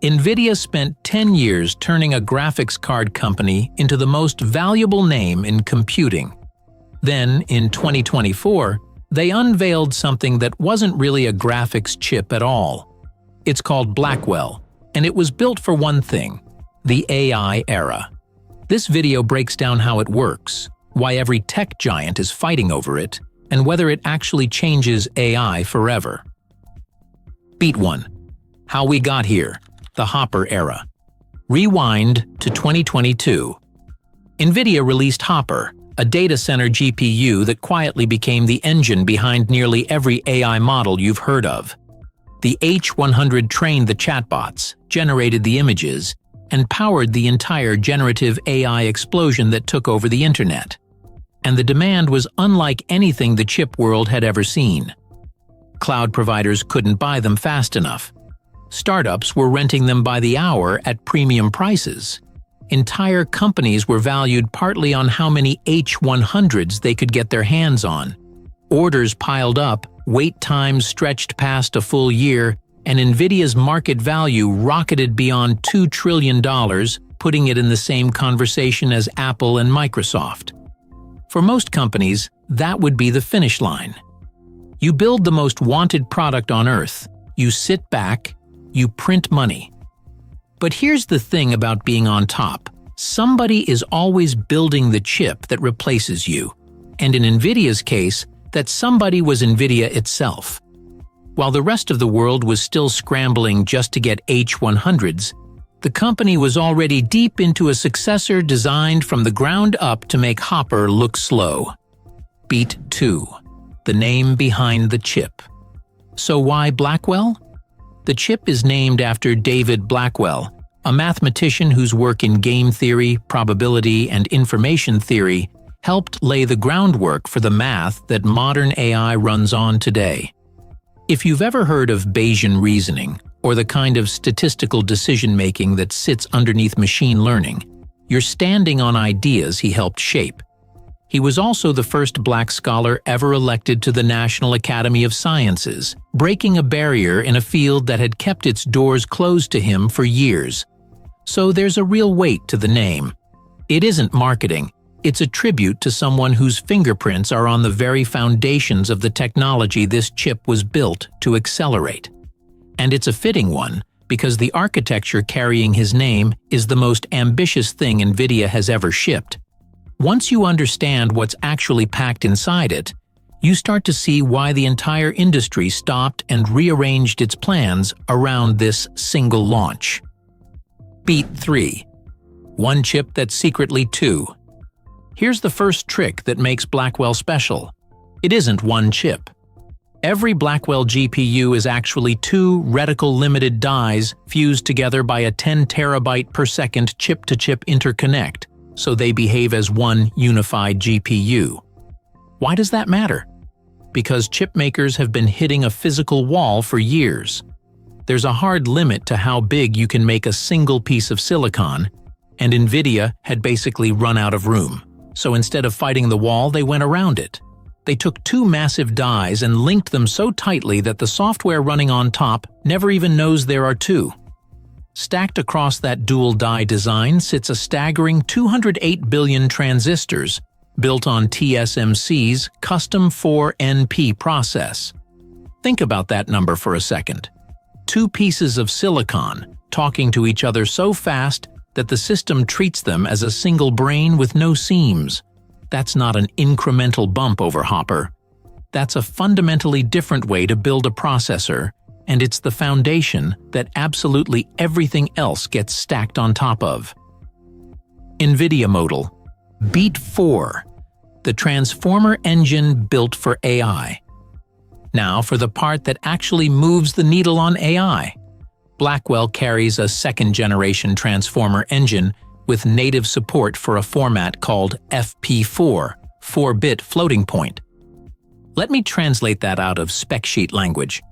Nvidia spent 10 years turning a graphics card company into the most valuable name in computing. Then, in 2024, they unveiled something that wasn't really a graphics chip at all. It's called Blackwell, and it was built for one thing: the AI era. This video breaks down how it works, why every tech giant is fighting over it, and whether it actually changes AI forever. Beat 1. How we got here. The Hopper era. Rewind to 2022. Nvidia released Hopper, a data center GPU that quietly became the engine behind nearly every AI model you've heard of. The H100 trained the chatbots, generated the images, and powered the entire generative AI explosion that took over the internet. And the demand was unlike anything the chip world had ever seen. Cloud providers couldn't buy them fast enough. Startups were renting them by the hour at premium prices. Entire companies were valued partly on how many H100s they could get their hands on. Orders piled up, wait times stretched past a full year, and Nvidia's market value rocketed beyond $2 trillion, putting it in the same conversation as Apple and Microsoft. For most companies, that would be the finish line. You build the most wanted product on Earth, you sit back, you print money. But here's the thing about being on top: somebody is always building the chip that replaces you, and in Nvidia's case, that somebody was Nvidia itself. While the rest of the world was still scrambling just to get H100s, the company was already deep into a successor designed from the ground up to make Hopper look slow. Beat 2. The name behind the chip. So why Blackwell? The chip is named after David Blackwell, a mathematician whose work in game theory, probability, and information theory helped lay the groundwork for the math that modern AI runs on today. If you've ever heard of Bayesian reasoning, or the kind of statistical decision-making that sits underneath machine learning, you're standing on ideas he helped shape. He was also the first black scholar ever elected to the National Academy of Sciences, breaking a barrier in a field that had kept its doors closed to him for years. So there's a real weight to the name. It isn't marketing, it's a tribute to someone whose fingerprints are on the very foundations of the technology this chip was built to accelerate. And it's a fitting one, because the architecture carrying his name is the most ambitious thing Nvidia has ever shipped. Once you understand what's actually packed inside it, you start to see why the entire industry stopped and rearranged its plans around this single launch. Beat 3. One chip that's secretly two. Here's the first trick that makes Blackwell special. It isn't one chip. Every Blackwell GPU is actually two reticle-limited dies fused together by a 10 terabyte per second chip-to-chip interconnect, so they behave as one unified GPU. Why does that matter? Because chip makers have been hitting a physical wall for years. There's a hard limit to how big you can make a single piece of silicon, and Nvidia had basically run out of room. So instead of fighting the wall, they went around it. They took two massive dies and linked them so tightly that the software running on top never even knows there are two. Stacked across that dual die design sits a staggering 208 billion transistors built on TSMC's custom 4NP process. Think about that number for a second. Two pieces of silicon talking to each other so fast that the system treats them as a single brain with no seams. That's not an incremental bump over Hopper. That's a fundamentally different way to build a processor, and it's the foundation that absolutely everything else gets stacked on top of. Nvidia modal. Beat 4. The transformer engine built for AI. Now for the part that actually moves the needle on AI. Blackwell carries a second-generation transformer engine with native support for a format called FP4, 4-bit floating point. Let me translate that out of spec sheet language.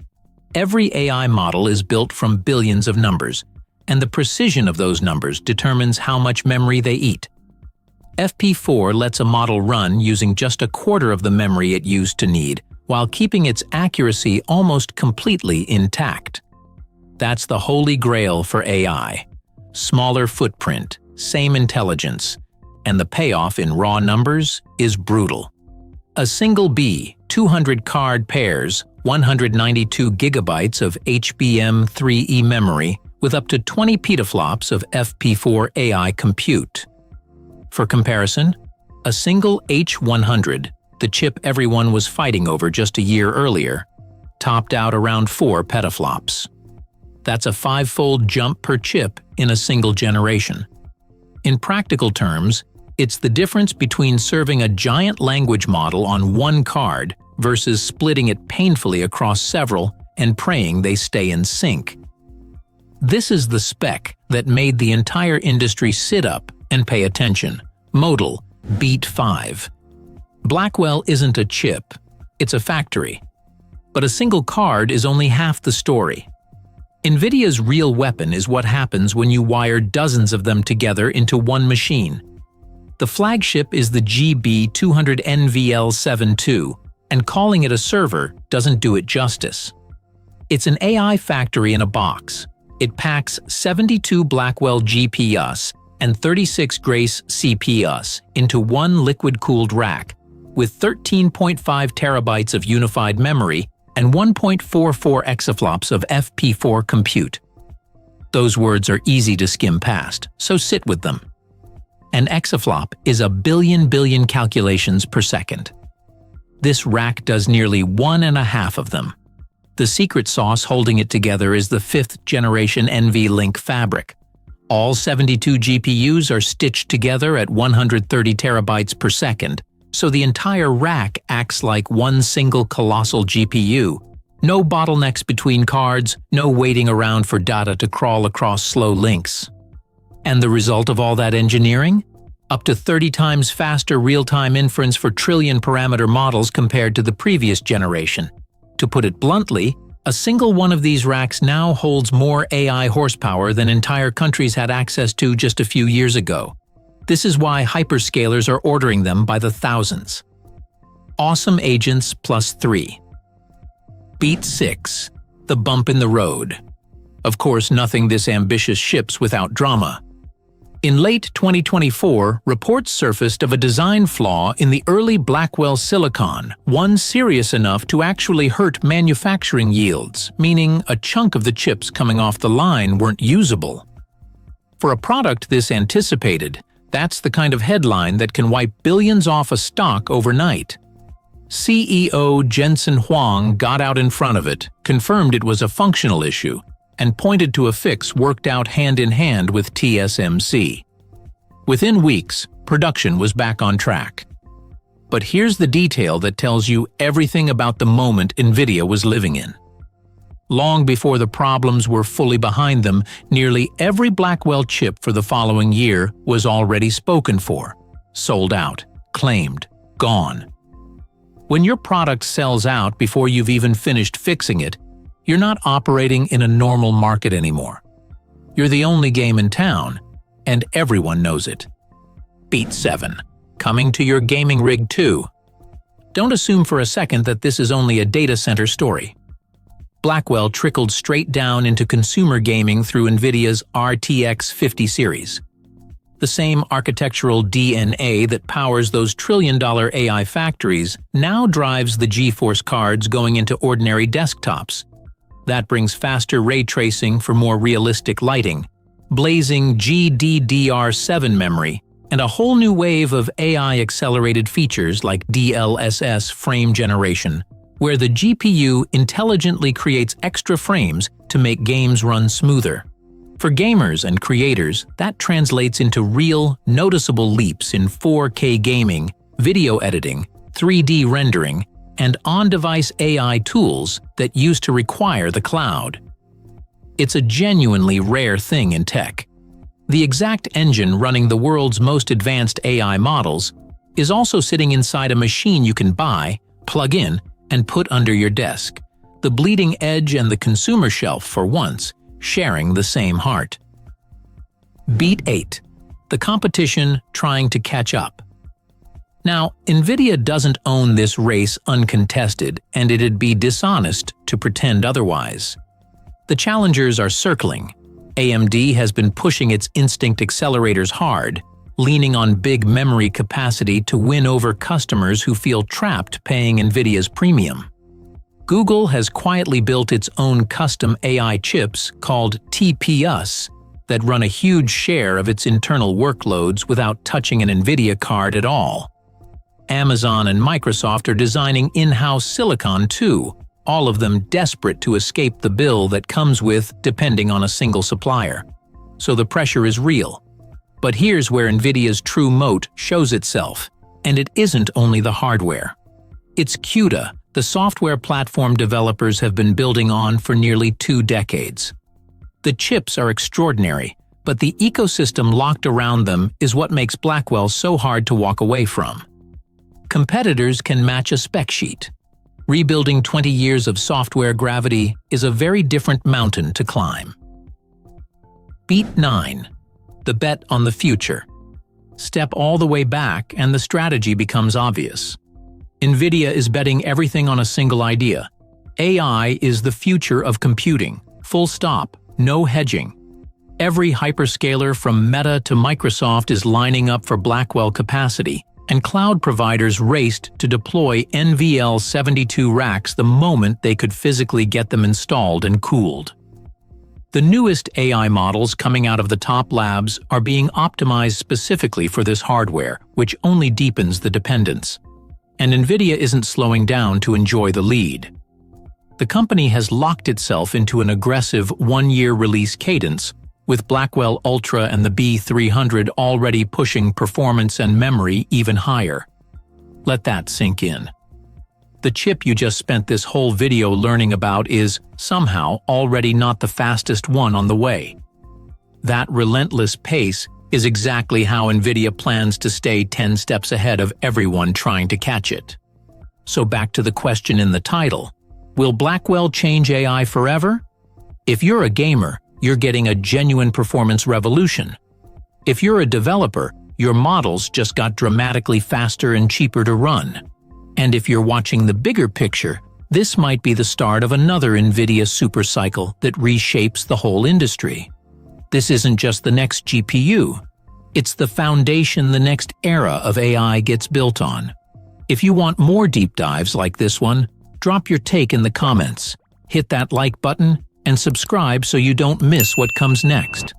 Every AI model is built from billions of numbers, and the precision of those numbers determines how much memory they eat. FP4 lets a model run using just a quarter of the memory it used to need, while keeping its accuracy almost completely intact. That's the holy grail for AI. Smaller footprint, same intelligence, and the payoff in raw numbers is brutal. A single B200 card pairs 192 gigabytes of HBM3E memory with up to 20 petaflops of FP4 AI compute. For comparison, a single H100, the chip everyone was fighting over just a year earlier, topped out around 4 petaflops. That's a 5-fold jump per chip in a single generation. In practical terms, it's the difference between serving a giant language model on one card versus splitting it painfully across several and praying they stay in sync. This is the spec that made the entire industry sit up and pay attention. Modal Beat 5. Blackwell isn't a chip, it's a factory. But a single card is only half the story. Nvidia's real weapon is what happens when you wire dozens of them together into one machine. The flagship is the GB200 NVL72, and calling it a server doesn't do it justice. It's an AI factory in a box. It packs 72 Blackwell GPUs and 36 Grace CPUs into one liquid-cooled rack, with 13.5 terabytes of unified memory and 1.44 exaflops of FP4 compute. Those words are easy to skim past, so sit with them. An exaflop is a billion calculations per second. This rack does nearly 1.5 of them. The secret sauce holding it together is the 5th generation NVLink fabric. All 72 GPUs are stitched together at 130 terabytes per second, so the entire rack acts like one single colossal GPU. No bottlenecks between cards, no waiting around for data to crawl across slow links. And the result of all that engineering? Up to 30 times faster real-time inference for trillion-parameter models compared to the previous generation. To put it bluntly, a single one of these racks now holds more AI horsepower than entire countries had access to just a few years ago. This is why hyperscalers are ordering them by the thousands. Awesome agents plus 3. Beat 6. The bump in the road. Of course, nothing this ambitious ships without drama. In late 2024, reports surfaced of a design flaw in the early Blackwell silicon, one serious enough to actually hurt manufacturing yields, meaning a chunk of the chips coming off the line weren't usable. For a product this anticipated, that's the kind of headline that can wipe billions off a stock overnight. CEO Jensen Huang got out in front of it, confirmed it was a functional issue, and pointed to a fix worked out hand-in-hand with TSMC. Within weeks, production was back on track. But here's the detail that tells you everything about the moment Nvidia was living in. Long before the problems were fully behind them, nearly every Blackwell chip for the following year was already spoken for, sold out, claimed, gone. When your product sells out before you've even finished fixing it, you're not operating in a normal market anymore. You're the only game in town, and everyone knows it. Beat 7. Coming to your gaming rig too. Don't assume for a second that this is only a data center story. Blackwell trickled straight down into consumer gaming through Nvidia's RTX 50 series. The same architectural DNA that powers those trillion-dollar AI factories now drives the GeForce cards going into ordinary desktops. That brings faster ray tracing for more realistic lighting, blazing GDDR7 memory, and a whole new wave of AI-accelerated features like DLSS frame generation, where the GPU intelligently creates extra frames to make games run smoother. For gamers and creators, that translates into real, noticeable leaps in 4K gaming, video editing, 3D rendering, and on-device AI tools that used to require the cloud. It's a genuinely rare thing in tech. The exact engine running the world's most advanced AI models is also sitting inside a machine you can buy, plug in, and put under your desk. The bleeding edge and the consumer shelf, for once, sharing the same heart. Beat 8. The competition trying to catch up. Now, Nvidia doesn't own this race uncontested, and it'd be dishonest to pretend otherwise. The challengers are circling. AMD has been pushing its Instinct accelerators hard, leaning on big memory capacity to win over customers who feel trapped paying Nvidia's premium. Google has quietly built its own custom AI chips called TPUs that run a huge share of its internal workloads without touching an Nvidia card at all. Amazon and Microsoft are designing in-house silicon too, all of them desperate to escape the bill that comes with depending on a single supplier. So the pressure is real. But here's where Nvidia's true moat shows itself, and it isn't only the hardware. It's CUDA, the software platform developers have been building on for nearly 2 decades. The chips are extraordinary, but the ecosystem locked around them is what makes Blackwell so hard to walk away from. Competitors can match a spec sheet. Rebuilding 20 years of software gravity is a very different mountain to climb. Beat 9. The bet on the future. Step all the way back and the strategy becomes obvious. Nvidia is betting everything on a single idea. AI is the future of computing. Full stop, no hedging. Every hyperscaler from Meta to Microsoft is lining up for Blackwell capacity, and cloud providers raced to deploy NVL72 racks the moment they could physically get them installed and cooled. The newest AI models coming out of the top labs are being optimized specifically for this hardware, which only deepens the dependence. And Nvidia isn't slowing down to enjoy the lead. The company has locked itself into an aggressive 1-year release cadence, with Blackwell Ultra and the B300 already pushing performance and memory even higher. Let that sink in. The chip you just spent this whole video learning about is, somehow, already not the fastest one on the way. That relentless pace is exactly how Nvidia plans to stay 10 steps ahead of everyone trying to catch it. So back to the question in the title. Will Blackwell change AI forever? If you're a gamer, you're getting a genuine performance revolution. If you're a developer, your models just got dramatically faster and cheaper to run. And if you're watching the bigger picture, this might be the start of another Nvidia supercycle that reshapes the whole industry. This isn't just the next GPU. It's the foundation the next era of AI gets built on. If you want more deep dives like this one, drop your take in the comments, hit that like button, and subscribe so you don't miss what comes next.